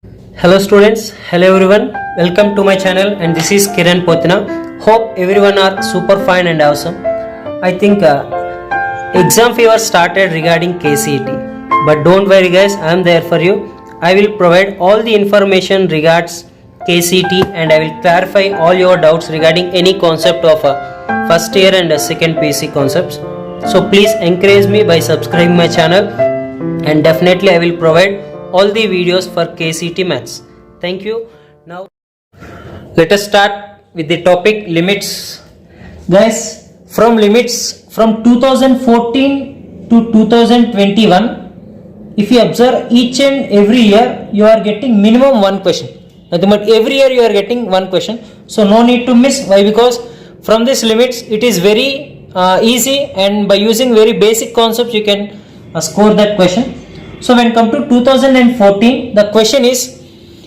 Hello students, hello everyone, welcome to my channel and this is Kiran Potina. Hope everyone are super fine and awesome. I think exam fever started regarding KCET, but don't worry guys, I am there for you. I will provide all the information regards KCET and I will clarify all your doubts regarding any concept of first year and second PC concepts. So please encourage me by subscribing my channel and definitely I will provide all the videos for KCET maths. Thank you. Now let us start with the topic limits. Guys, from limits from 2014 to 2021, if you observe each and every year you are getting minimum one question. Nothing but every year you are getting one question. So no need to miss. Why? Because from this limits it is very easy and by using very basic concepts you can score that question. So when come to 2014, the question is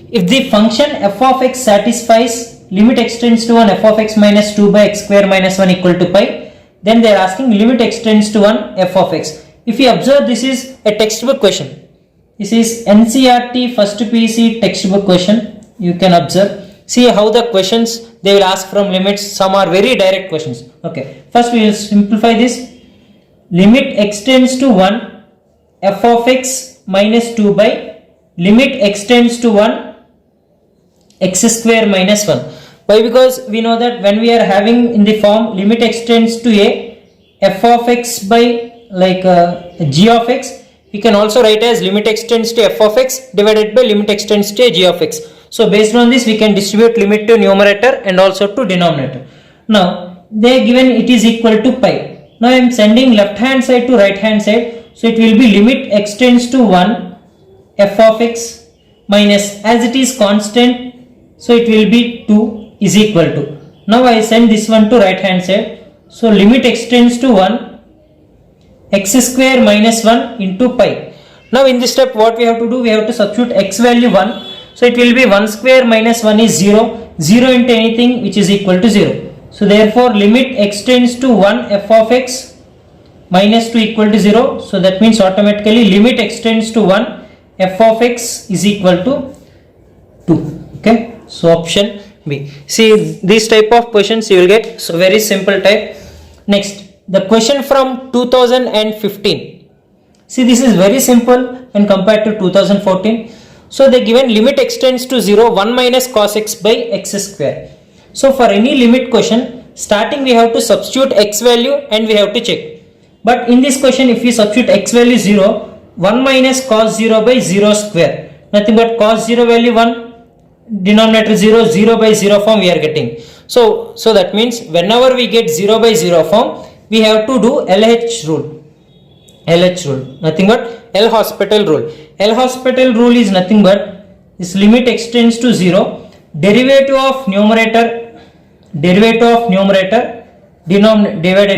if the function f of x satisfies limit extends to 1 f of x minus 2 by x square minus 1 equal to pi, then they are asking limit extends to 1 f of x. If you observe, this is a textbook question. This is NCERT first PC textbook question. You can observe. See how the questions they will ask from limits. Some are very direct questions. Okay. First we will simplify this. Limit extends to 1 f of x minus 2 by limit extends to 1 x square minus 1. Why? Because we know that when we are having in the form limit extends to a f of x by g of x, we can also write as limit extends to f of x divided by limit extends to a g of x. So based on this we can distribute limit to numerator and also to denominator. Now they are given it is equal to pi. Now I am sending left hand side to right hand side. So it will be limit extends to 1 f of x minus, as it is constant, so it will be 2 is equal to. Now I send this one to right hand side. So limit extends to 1 x square minus 1 into pi. Now in this step what we have to do, we have to substitute x value 1. So it will be 1 square minus 1 is 0. 0 into anything which is equal to 0. So therefore limit extends to 1 f of x minus 2 equal to 0. So that means automatically limit extends to 1 f of x is equal to 2. Okay. So option B. See this type of questions you will get. So very simple type. Next, the question from 2015. See this is very simple and compared to 2014. So they given limit extends to 0 1 minus cos x by x square. So for any limit question starting we have to substitute x value and we have to check. But in this question if we substitute x value 0, 1 minus cos 0 by 0 square, nothing but cos 0 value 1, denominator 0, 0 by 0 form we are getting. So that means whenever we get 0 by 0 form, we have to do LH rule. LH rule, nothing but L hospital rule. L hospital rule is nothing but this limit extends to 0, derivative of numerator divided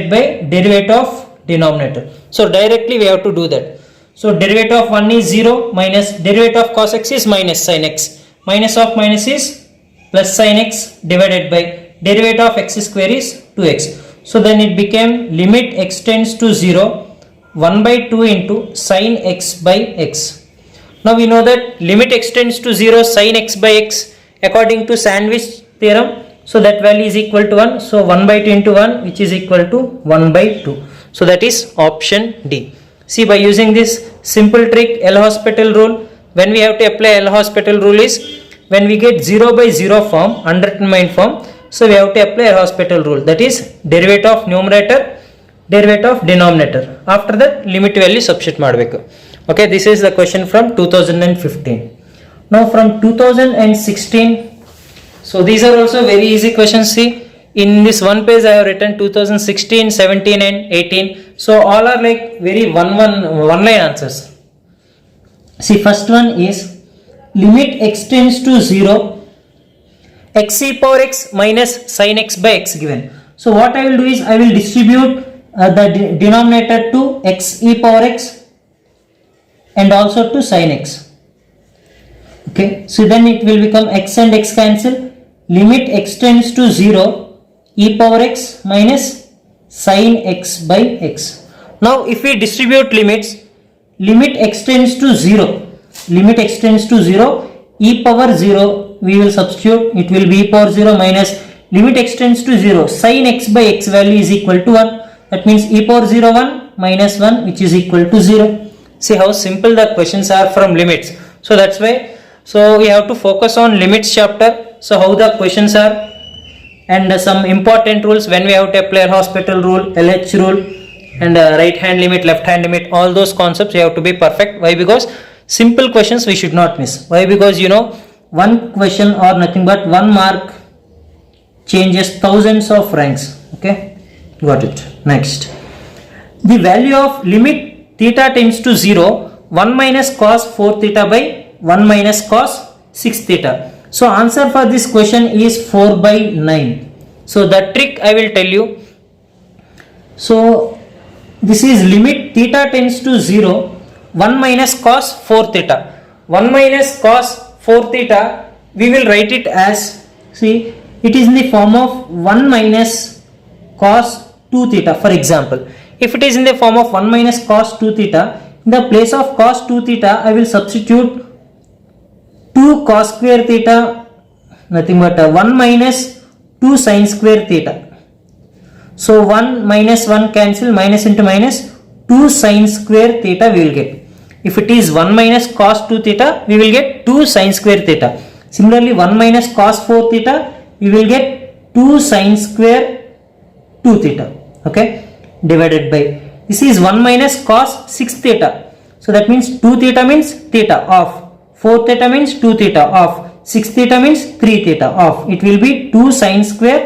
by derivative of denominator. So directly we have to do that. So derivative of 1 is 0 minus derivative of cos x is minus sin x. Minus of minus is plus sin x divided by derivative of x square is 2x. So then it became limit extends to 0 1 by 2 into sin x by x. Now we know that limit extends to 0 sin x by x according to sandwich theorem. So that value is equal to 1. So 1 by 2 into 1 which is equal to 1 by 2. So that is option D. See by using this simple trick L hospital rule, when we have to apply L hospital rule is when we get 0 by 0 form, undetermined form, so we have to apply L hospital rule, that is derivative of numerator, derivative of denominator. After that limit value substitute ಮಾಡಬೇಕು. Okay, this is the question from 2015. Now from 2016, so these are also very easy questions. See in this one page I have written 2016, 17 and 18. So all are like very one line answers. See first one is limit extends to 0 x e power x minus sin x by x given. So what I will do is I will distribute the denominator to x e power x and also to sin x. Okay, so then it will become x and x cancel. Limit extends to 0 e power x minus sin x by x. Now if we distribute limits, limit extends to 0 e power 0 we will substitute, it will be e power 0 minus limit extends to 0 sin x by x value is equal to 1. That means e power 0 1 minus 1 which is equal to 0. See how simple the questions are from limits. So that's why, so we have to focus on limits chapter. So how the questions are, and some important rules when we have to apply hospital rule, LH rule, and right hand limit, left hand limit, all those concepts you have to be perfect. Why? Because simple questions we should not miss. Why? Because you know, one question or nothing but 1 mark changes thousands of ranks. Okay, got it. Next, the value of limit theta tends to 0, 1 minus cos 4 theta by 1 minus cos 6 theta. So answer for this question is 4 by 9. So the trick I will tell you. So this is limit theta tends to 0, 1 minus cos 4 theta. 1 minus cos 4 theta, we will write it as, see, it is in the form of 1 minus cos 2 theta. For example, if it is in the form of 1 minus cos 2 theta, in the place of cos 2 theta, I will substitute 2 cos square theta, nothing but 1 minus 2 sin square theta. So 1 minus 1 cancel, minus into minus, 2 sin square theta we will get. If it is 1 minus cos 2 theta, we will get 2 sin square theta. Similarly, 1 minus cos 4 theta, we will get 2 sin square 2 theta. Okay, divided by, this is 1 minus cos 6 theta. So that means 2 theta means theta off, 4 theta means 2 theta off, 6 theta means 3 theta off. It will be 2 sin square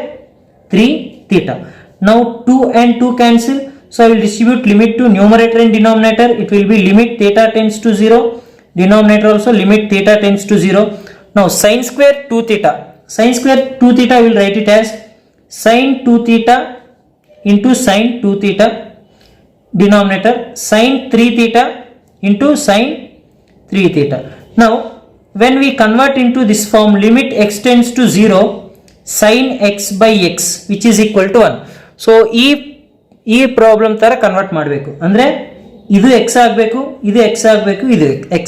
3 theta. Now 2 and 2 cancel. So I will distribute limit to numerator and denominator. It will be limit theta tends to 0. Denominator also limit theta tends to 0. Now sin square 2 theta. Sin square 2 theta I will write it as sin 2 theta into sin 2 theta. Denominator sin 3 theta into sin 3 theta. Now when we convert into this form, limit extends to 0, sin x by x which is equal to 1. So ಈ problem ತರ convert ಮಾಡಬೇಕು ಅಂದ್ರೆ ಇದು x ಆಗಬೇಕು, ಇದು x ಆಗಬೇಕು, ಇದು x,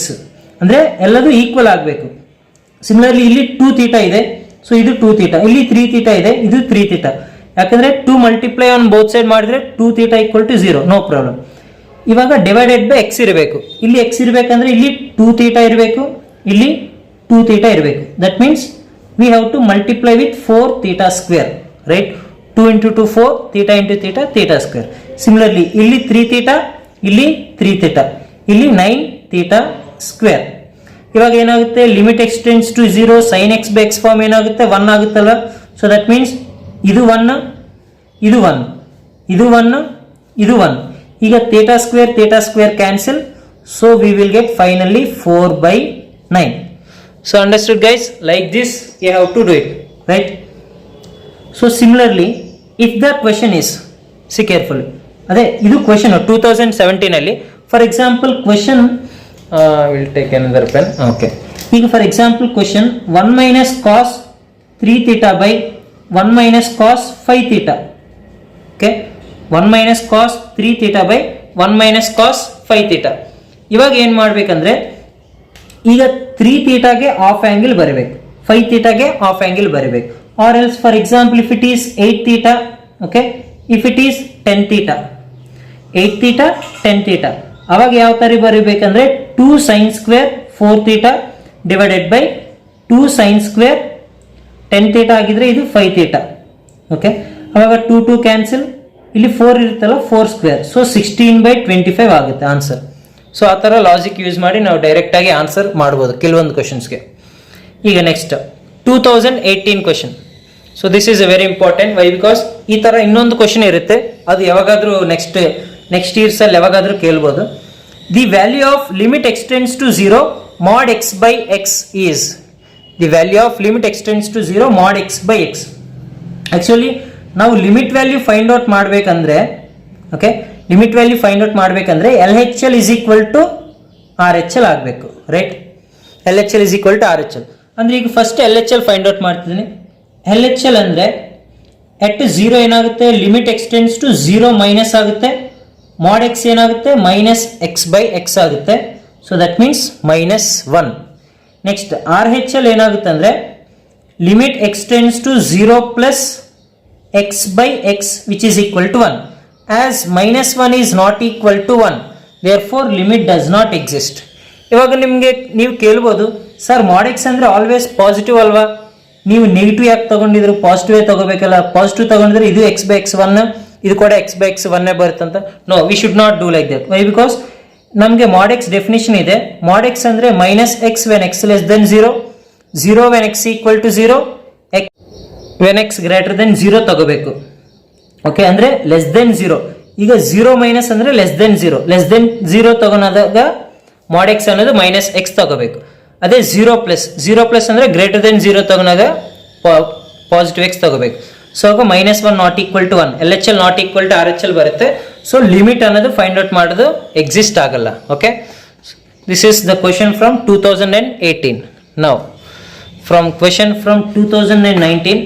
ಅಂದ್ರೆ ಎಲ್ಲದೂ ಈಕ್ವಲ್ ಆಗಬೇಕು. ಸಿಮಿಲರ್ಲಿ ಇಲ್ಲಿ 2 ಥೀಟಾ ಇದೆ, ಸೊ ಇದು 2 ಥೀಟಾ, ಇಲ್ಲಿ 3 ಥೀಟಾ ಇದೆ, ಇದು 3 ಥೀಟಾ. ಯಾಕಂದ್ರೆ 2 ಮಲ್ಟಿಪ್ಲೈ ಆನ್ ಬೋತ್ ಸೈಡ್ ಮಾಡಿದ್ರೆ 2 theta equal to 0, no problem. ಇವಾಗ ಡಿವೈಡೆಡ್ ಬೈ x ಇರಬೇಕು. ಇಲ್ಲಿ x ಇರಬೇಕಂದ್ರೆ ಇಲ್ಲಿ 2 ಥೀಟಾ ಇರಬೇಕು, ಇಲ್ಲಿ 2 ಥೀಟಾ ಇರಬೇಕು. That means we have to multiply with 4 theta square, right? 2 into 2 4, theta into theta, theta square. Similarly, ಇಲ್ಲಿ 3 theta, ಇಲ್ಲಿ 3 theta, ಇಲ್ಲಿ 9 theta square. ಇವಾಗ ಏನಾಗುತ್ತೆ, limit extends to 0, sin x by x form ಏನಾಗುತ್ತೆ 1 ಆಗುತ್ತಲ್ಲ. ಸೊ ದಟ್ ಮೀನ್ಸ್ ಇದು 1, ಇದು 1, ಇದು 1, ಇದು 1. ಈಗ theta square cancel. So we will get finally 4 by 9. So understood guys? Like this you have to do it, right? So similarly, if the question is, see carefully, ಅದೇ ಇದು question 2017 ಅಲ್ಲಿ. For example question, will take another pen. Okay, ಈಗ for example question 1 minus cos 3 theta by 1 minus cos 5 theta. Okay, 1 minus cos 3 theta by 1 minus cos 5 theta. ಇವಾಗ ಏನು ಮಾಡಬೇಕಂದ್ರೆ, ಈಗ 3 ಥೀಟಾಗೆ of angle ಬರಬೇಕು, 5 ಥೀಟಾಗೆ of angle ಬರಬೇಕು. Or else, for example, if it is 8 theta, okay, if it is 10 theta, 8 theta, 10 theta, ಅವಾಗ ಯಾವ ತರ ಬರಬೇಕಂದ್ರೆ 2 sin square 4 theta divided by 2 sin square 10 theta ಆಗಿದ್ರೆ ಇದು 5 theta. ಓಕೆ, ಅವಾಗ 2 2 ಕ್ಯಾನ್ಸಲ್, ಇಲ್ಲಿ 4 ಇರುತ್ತಲ್ಲ, 4 ಸ್ಕ್ವೇರ್, ಸೊ 16 by 25 ಆಗುತ್ತೆ ಆನ್ಸರ್. ಸೊ ಆ ತರ ಲಾಜಿಕ್ ಯೂಸ್ ಮಾಡಿ ನಾವು ಡೈರೆಕ್ಟ್ ಆಗಿ ಆನ್ಸರ್ ಮಾಡಬಹುದು ಕೆಲವೊಂದು ಕ್ವೆಶ್ಚನ್ಸ್ಗೆ. ಈಗ next 2018 question. So this is very important. Why? Because ಈ ತರ ಇನ್ನೊಂದು ಕ್ವೆಶ್ಚನ್ ಇರುತ್ತೆ, ಅದು ಯಾವಾಗಾದ್ರೂ ನೆಕ್ಸ್ಟ್ ಇಯರ್ಸ್ ಅಲ್ಲಿ ಯಾವಾಗಾದ್ರೂ ಕೇಳ್ಬೋದು. The value of limit extends to 0 mod x by x is, the value of limit extends to 0 mod x by x. Actually ನಾವು ಲಿಮಿಟ್ ವ್ಯಾಲ್ಯೂ ಫೈಂಡ್ ಔಟ್ ಮಾಡಬೇಕಂದ್ರೆ, okay, limit value find out ಮಾಡಬೇಕಂದ್ರೆ LHL is equal to RHL ಆಗಬೇಕು, right? LHL is equal to RHL ಅಂದ್ರೆ ಈಗ first LHL find out ಮಾಡ್ತಿದ್ದೀನಿ. LHL ಅಂದ್ರೆ at 0 ಏನಾಗುತ್ತೆ, limit extends to 0 minus ಆಗುತ್ತೆ, mod x ಏನಾಗುತ್ತೆ ಮೈನಸ್ x by x ಆಗುತ್ತೆ. So that means -1. Next R H L ಏನಾಗುತ್ತೆ ಅಂದರೆ limit x tends to 0 plus x by x which is equal to 1 as -1 is not equal to 1 therefore limit does not exist. ಇವಾಗ ನಿಮಗೆ ನೀವು ಕೇಳ್ಬೋದು, sir ಮಾಡ್ X ಅಂದರೆ always positive ಅಲ್ವಾ, ನೀವು ನೆಗೆಟಿವ್ ಯಾಕೆ ತಗೊಂಡಿದ್ರು, ಪಾಸಿಟಿವೇ ತಗೋಬೇಕಲ್ಲ, ಪಾಸಿಟಿವ್ ತಗೊಂಡಿದ್ರೆ ಇದು ಎಕ್ಸ್ ಬೈ ಎಕ್ಸ್ 1 ಇದು ಕೂಡ ಎಕ್ಸ್ ಬೈ ಎಕ್ಸ್ 1 ಬರುತ್ತಂತ. No, we should not do like that. Why? Because ನಮಗೆ ಮಾಡ್ ಎಕ್ಸ್ ಡೆಫಿನೇಷನ್ ಇದೆ. ಮಾಡ್ ಎಕ್ಸ್ ಅಂದರೆ -x when X less than 0, 0 when X equal to 0, when X greater than 0 ತಗೋಬೇಕು. Okay, ಅಂದರೆ less than 0. ಈಗ 0 minus ಅಂದರೆ less than 0, less than 0 ತಗೊಳದಾಗ mod X ಅನ್ನೋದು -x ತಗೋಬೇಕು. ಅದೇ 0 ಪ್ಲಸ್ ಅಂದರೆ ಗ್ರೇಟರ್ ದೆನ್ 0 ತಗೊಂಡಾಗ ಪಾಸಿಟಿವ್ ಎಕ್ಸ್ ತಗೋಬೇಕು. ಸೊ ಆಗ -1 not equal to 1, L H L not equal to R H L ಬರುತ್ತೆ. ಸೊ ಲಿಮಿಟ್ ಅನ್ನೋದು ಫೈಂಡ್ ಔಟ್ ಮಾಡೋದು ಎಕ್ಸಿಸ್ಟ್ ಆಗಲ್ಲ. Okay, this is the question from 2018. Now from question from 2019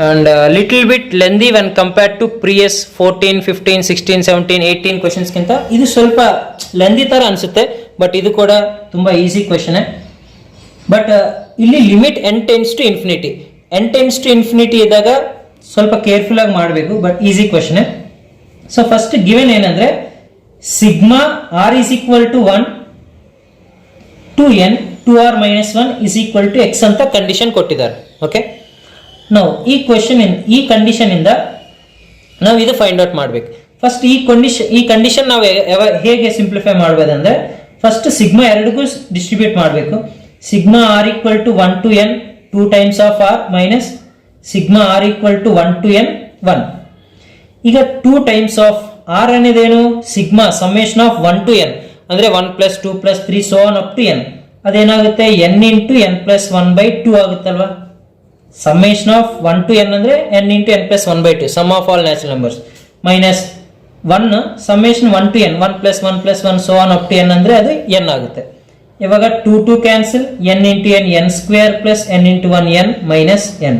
and little bit lengthy when compared to previous 14, 15, 16, 17, 18 questions ಗಿಂತ ಇದು ಸ್ವಲ್ಪ lengthy ತರ ಅನ್ಸುತ್ತೆ, but ಇದು ಕೂಡ ತುಂಬಾ ಈಸಿ ಕ್ವೆಶನ್. ಬಟ್ ಇಲ್ಲಿ limit n tends to infinity, n tends to infinity ಇದ್ದಾಗ ಸ್ವಲ್ಪ ಕೇರ್ಫುಲ್ ಆಗಿ ಮಾಡಬೇಕು, but easy question. So first given ಏನಂದ್ರೆ sigma R is equal to 1 to n 2r - 1 is equal to x ಅಂತ condition ಕೊಟ್ಟಿದ್ದಾರೆ. Okay, ನಾವು ಈ ಕಂಡೀಷನ್ ಇಂದ ನಾವು ಇದು ಫೈಂಡ್ ಔಟ್ ಮಾಡಬೇಕು. ಫಸ್ಟ್ ಈ ಕಂಡೀಷನ್ ನಾವು ಹೇಗೆ ಸಿಂಪ್ಲಿಫೈ ಮಾಡ್ಬೋದಂದ್ರೆ ಫಸ್ಟ್ ಸಿಗ್ಮಾ ಎರಡಿಗೂ ಡಿಸ್ಟ್ರಿಬ್ಯೂಟ್ ಮಾಡಬೇಕು. Sigma R equal to 1 to n 2 times of r minus sigma R equal to 1 to n 1. ಈಗ 2 ಟೈಮ್ಸ್ ಆಫ್ r ಅನ್ನೋದೇನು, sigma summation of 1 to n ಅಂದ್ರೆ 1 plus 2 plus 3 so on up to n. ಅದೇನಾಗುತ್ತೆ n into n plus 1/2 ಆಗುತ್ತಲ್ವಾ. Summation of 1 to n ಅಂದ್ರೆ n into n plus 1/2 sum of all natural numbers minus 1 summation 1 to n 1 plus 1 plus 1 so on up to n ಅಂದ್ರೆ ಅದು n ಆಗುತ್ತೆ. ಇವಾಗ 2 cancel, n into n n square plus n into 1 n minus n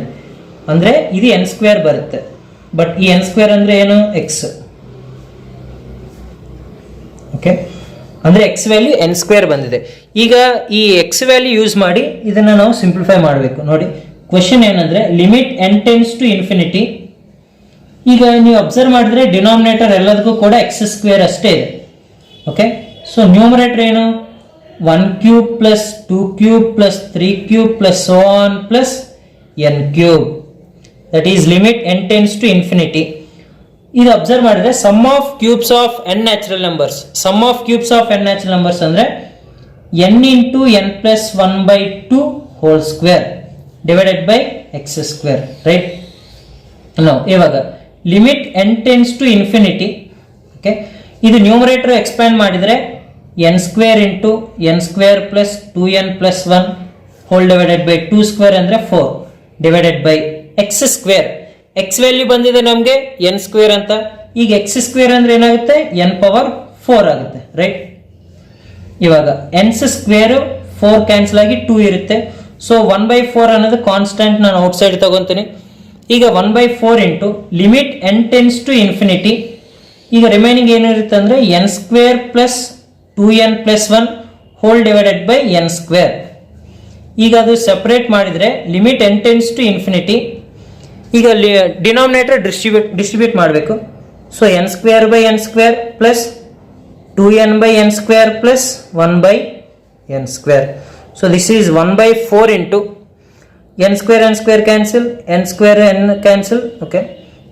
ಅಂದ್ರೆ ಇದು n square ಬರುತ್ತೆ. But ಈ n square ಅಂದ್ರೆ ಏನು, x. ಓಕೆ, ಅಂದ್ರೆ x ವ್ಯಾಲ್ಯೂ n ಸ್ಕ್ವೇರ್ ಬಂದಿದೆ. ಈಗ ಈ x ವ್ಯಾಲ್ಯೂ ಯೂಸ್ ಮಾಡಿ ಇದನ್ನ ನಾವು ಸಿಂಪ್ಲಿಫೈ ಮಾಡಬೇಕು. ನೋಡಿ ಕ್ವೆಶನ್ ಏನಂದ್ರೆ limit n tends to infinity. ಈಗ ನೀವು ಅಬ್ಸರ್ವ್ ಮಾಡಿದ್ರೆ ಡಿನಾಮಿನೇಟರ್ ಎಲ್ಲದಕ್ಕೂ ಕೂಡ x ಸ್ಕ್ವೇರ್ ಅಷ್ಟೇ ಇದೆ. ಓಕೆ, ಸೊ ನ್ಯೂಮರೇಟರ್ ಏನು, 1 cube plus 2 cube plus 3 cube plus so on plus n cube, that is limit n tends to infinity. ಇದು ಅಬ್ಸರ್ವ್ ಮಾಡಿದ್ರೆ sum of cubes of n natural numbers, sum of cubes of n natural numbers ಅಂದ್ರೆ n into n plus 1/2 whole square divided by x square, right. ನಾವು ಇವಾಗ limit n tends to infinity. Okay, ಇದು numerator expand ಮಾಡಿದ್ರೆ n square into n square plus 2n plus 1 whole divided by 2 square ಅಂದ್ರೆ 4 divided by x square. x value ಬಂದಿದೆ ನಮಗೆ n square ಅಂತ. ಈಗ x square ಅಂದ್ರೆ ಏನಾಗುತ್ತೆ, n ಪವರ್ 4 ಆಗುತ್ತೆ, ರೈಟ್. ಇವಾಗ n ಸ್ಕ್ವೇರ್ 4 ಕ್ಯಾನ್ಸಲ್ ಆಗಿ 2 ಇರುತ್ತೆ. ಸೊ 1/4 ಅನ್ನೋದು ಕಾನ್ಸ್ಟೆಂಟ್ ನಾನು ಔಟ್ ಸೈಡ್ ತಗೊಂತೀನಿ. ಈಗ 1/4 into limit n tends to infinity. ಈಗ ರಿಮೈನಿಂಗ್ ಏನಿರುತ್ತೆ ಅಂದ್ರೆ n square plus 2n plus 1 whole divided by n square. ಈಗ ಅದು ಸೆಪರೇಟ್ ಮಾಡಿದ್ರೆ limit n tends to infinity. ಈಗ ಡಿನಾಮಿನೇಟರ್ ಡಿಸ್ಟ್ರಿಬ್ಯೂಟ್ ಮಾಡಬೇಕು. So n square by n square plus 2n by n square plus 1 by n square. So this is 1/4 into n square cancel, n square n cancel. Okay,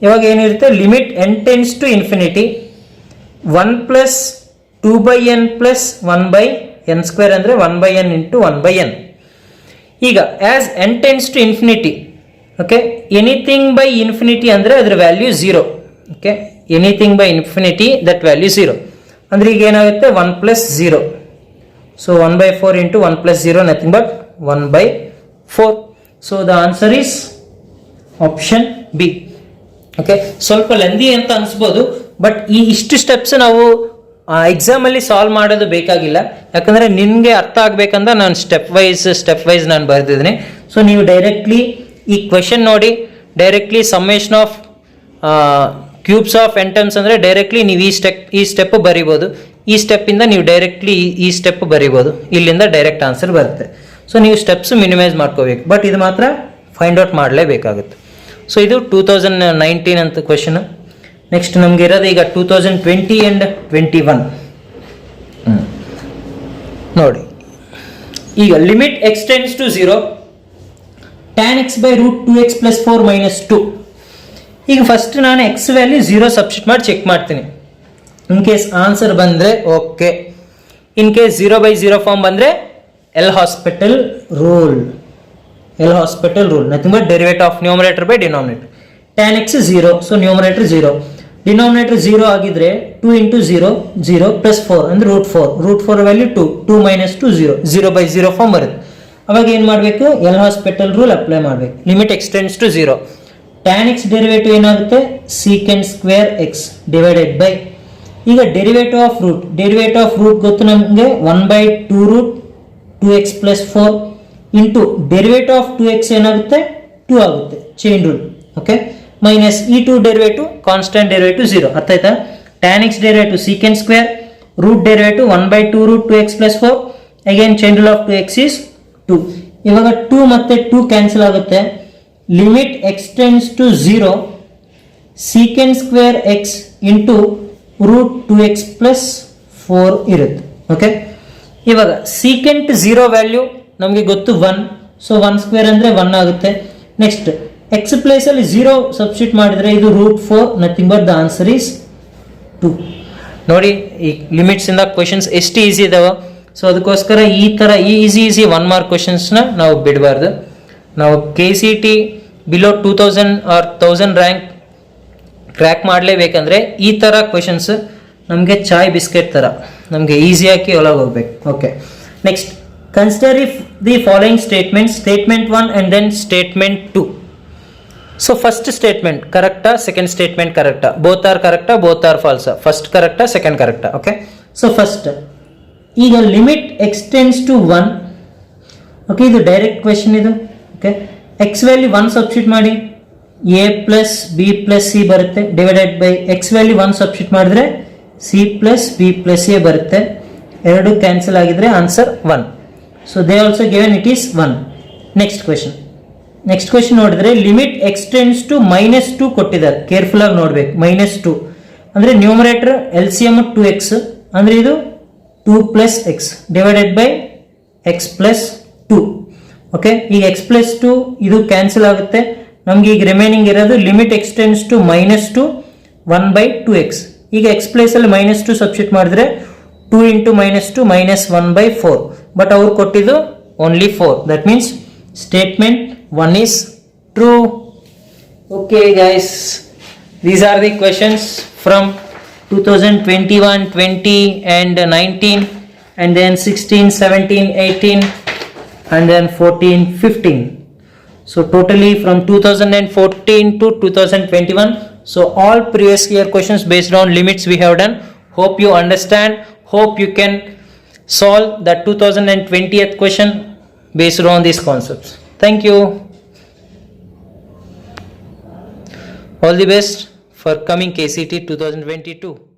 ಇವಾಗ ಏನಿರುತ್ತೆ limit n tends to infinity 1 plus 2/n plus 1/n square ಅಂದ್ರೆ 1/n into 1/n. ಈಗ as n tends to infinity, okay, anything by infinity ಅಂದ್ರೆ ಅದ್ರ value 0. Okay, anything by infinity that value 0 ಅಂದ್ರೆ ಈಗ ಏನಾಗುತ್ತೆ 1 ಪ್ಲಸ್ 0. So 1/4 into 1 plus 0 nothing but 1/4. So the answer is option B. Okay, ಸ್ವಲ್ಪ lengthy ಅಂತ ಅನ್ಸ್ಬೋದು, but ಈ ಇಷ್ಟು ಸ್ಟೆಪ್ಸ್ ನಾವು ಎಕ್ಸಾಮ್ ಅಲ್ಲಿ ಸಾಲ್ವ್ ಮಾಡೋದು ಬೇಕಾಗಿಲ್ಲ. ಯಾಕಂದ್ರೆ ನಿನ್ಗೆ ಅರ್ಥ ಆಗ್ಬೇಕಂದ್ರೆ ನಾನು ಸ್ಟೆಪ್ ವೈಸ್ ನಾನು ಬರೆದಿದ್ದೀನಿ. ಸೊ ನೀವು ಡೈರೆಕ್ಟ್ಲಿ ಈ ಕ್ವೆಶನ್ ನೋಡಿ directly summation of cubes of n terms ಅಂದ್ರೆ ಡೈರೆಕ್ಟ್ಲಿ ನೀವು ಈ ಸ್ಟೆಪ್ ಬರಿಬೋದು. ಈ ಸ್ಟೆಪ್ಪಿಂದ ನೀವು ಡೈರೆಕ್ಟ್ಲಿ ಈ ಸ್ಟೆಪ್ ಬರೀಬೋದು, ಇಲ್ಲಿಂದ ಡೈರೆಕ್ಟ್ ಆನ್ಸರ್ ಬರುತ್ತೆ. ಸೊ ನೀವು ಸ್ಟೆಪ್ಸ್ ಮಿನಿಮೈಸ್ ಮಾಡ್ಕೋಬೇಕು, ಬಟ್ ಇದು ಮಾತ್ರ ಫೈಂಡ್ ಔಟ್ ಮಾಡಲೇಬೇಕಾಗುತ್ತೆ. ಸೊ ಇದು 2019 ಅಂತ ಕ್ವೆಶನ್. ನೆಕ್ಸ್ಟ್ ನಮ್ಗೆ ಇರೋದು ಈಗ 2020 ಆ್ಯಂಡ್ 21 ನೋಡಿ. ಈಗ limit extends to 0 tan x by root 2x plus 4 minus 2. ಈಗ ಫಸ್ಟ್ ನಾನು ಎಕ್ಸ್ ವ್ಯಾಲ್ಯೂ 0 ಸಬ್ಸ್ಟಿಟ್ಯೂಟ್ ಮಾಡಿ ಚೆಕ್ ಮಾಡ್ತೀನಿ. ಇನ್ ಕೇಸ್ ಆನ್ಸರ್ ಬಂದರೆ ಓಕೆ, ಇನ್ ಕೇಸ್ 0/0 ಫಾರ್ಮ್ ಬಂದರೆ L Hospital rule, nothing but derivative of numerator by denominator. tan x 0, so numerator 0, denominator 0 ಆಗಿದ್ರೆ 2 into 0 0 plus 4 ಅಂದ್ರೆ √4 value 2 minus 2 0, 0/0 form ಬರುತ್ತೆ. ಅವಾಗ ಏನು ಮಾಡಬೇಕು, ಎಲ್ ಹಾಸ್ಪಿಟಲ್ ರೂಲ್ ಅಪ್ಲೈ ಮಾಡಬೇಕು. Limit extends to 0, tan x derivative ಏನಾಗುತ್ತೆ secant square x divided by, ಈಗ derivative of root ಗೊತ್ತು ನಮಗೆ 1/2 √2x plus 4 into derivative of 2x ಏನಾಗುತ್ತೆ 2 ಆಗುತ್ತೆ, ಚೈನ್ ರೂಲ್. ಓಕೆ, ಮೈನಸ್ ಈ 2 ಡೆರಿವೇಟಿವ್ ಕಾನ್ಸ್ಟೆಂಟ್ ಡೆರಿವೇಟಿವ್ 0. ಅರ್ಥ ಆಯ್ತಾ? tan x derivative secant square, root derivative 1/2 √2x plus 4, again chain rule of 2x is 2. ಇವಾಗ 2 ಮತ್ತೆ 2 cancel ಆಗುತ್ತೆ. Limit extends to 0 secant square x into √2x plus 4 ಇರುತ್ತೆ. Okay, ಇವಾಗ secant 0 value ನಮಗೆ ಗೊತ್ತು 1, so 1 square ಅಂದರೆ 1 ಆಗುತ್ತೆ. ನೆಕ್ಸ್ಟ್ ಎಕ್ಸ್ ಪ್ಲೇಸ್ ಅಲ್ಲಿ 0 ಸಬ್ಸ್ಟಿಟ್ಯೂಟ್ ಮಾಡಿದ್ರೆ ಇದು √4, nothing but the answer is 2. ನೋಡಿ ಈ ಲಿಮಿಟ್ಸ್ ಇಂದ ಕ್ವೆಶನ್ಸ್ ಎಷ್ಟು ಈಸಿ ಇದಾವೆ. ಸೊ ಅದಕ್ಕೋಸ್ಕರ ಈ ಥರ ಈಸಿ 1 ಮಾರ್ಕ್ ಕ್ವೆಶನ್ಸ್ನ ನಾವು ಬಿಡಬಾರ್ದು. ನಾವು KCT below 2000 or 1000 rank crack ಮಾಡಲೇಬೇಕಂದ್ರೆ ಈ ಥರ ಕ್ವೆಶನ್ಸ್ ನಮಗೆ ಚಾಯ್ ಬಿಸ್ಕೆಟ್ ಥರ ನಮಗೆ ಈಸಿಯಾಗಿ ಒಳಗೆ ಹೋಗ್ಬೇಕು. Okay, next consider if the following statement 1 and then statement 2. So first statement ಕರೆಕ್ಟಾ, ಸೆಕೆಂಡ್ ಸ್ಟೇಟ್ಮೆಂಟ್ ಕರೆಕ್ಟಾ, ಬೋತ್ ಆರ್ ಕರೆಕ್ಟಾ, ಬೋತ್ ಆರ್ ಫಾಲ್ಸಾ, ಫಸ್ಟ್ ಕರೆಕ್ಟಾ, ಸೆಕೆಂಡ್ ಕರೆಕ್ಟಾ? ಓಕೆ, ಸೊ ಫಸ್ಟ್ ಈಗ ಲಿಮಿಟ್ ಎಕ್ಸ್ಟೆಂಡ್ಸ್ ಟು 1. ಓಕೆ, ಇದು ಡೈರೆಕ್ಟ್ ಕ್ವೆಶನ್ ಇದು. ಓಕೆ, ಎಕ್ಸ್ ವ್ಯಾಲ್ಯೂ 1 ಸಬ್ಸ್ಟಿಟ್ಯೂಟ್ ಮಾಡಿ a plus B plus C ಬರುತ್ತೆ, divided by X value 1 substitute ಮಾಡಿದ್ರೆ C plus B plus A ಬರುತ್ತೆ. ಎರಡು ಕ್ಯಾನ್ಸಲ್ ಆಗಿದ್ರೆ answer 1. So they also given it is 1. Next question ನೋಡಿದ್ರೆ limit extends to -2 ಕೊಟ್ಟಿದ್ದಾರೆ, careful ಆಗಿ ನೋಡ್ಬೇಕು. -2 ಅಂದ್ರೆ ನ್ಯೂಮರೇಟರ್ LCM 2x ಅಂದ್ರೆ ಇದು 2 plus x divided by x plus 2. Okay, ಈಗ x plus 2 ಇದು ಕ್ಯಾನ್ಸಲ್ ಆಗುತ್ತೆ. ನಮ್ಗೆ ಈಗ ರಿಮೈನಿಂಗ್ ಇರೋದು ಲಿಮಿಟ್ ಎಕ್ಸ್ಟೆಂಡ್ಸ್ ಟು -2 1/2x. ಈಗ x ಪ್ಲೇಸ್ ಅಲ್ಲಿ -2 ಸಬ್ಸ್ಟಿಟ್ಯೂಟ್ ಮಾಡಿದ್ರೆ 2 into -2 -1/4, ಬಟ್ ಅವ್ರು ಕೊಟ್ಟಿದ್ದು only 4. That means statement 1 is true. Okay guys, these are the questions from 2021, 20 and 19, and then 16, 17, 18 and then 14, 15. So totally from 2014 to 2021. So all previous year questions based on limits we have done. Hope you understand. Hope you can solve that 2020th question based on these concepts. Thank you. All the best for coming KCT 2022.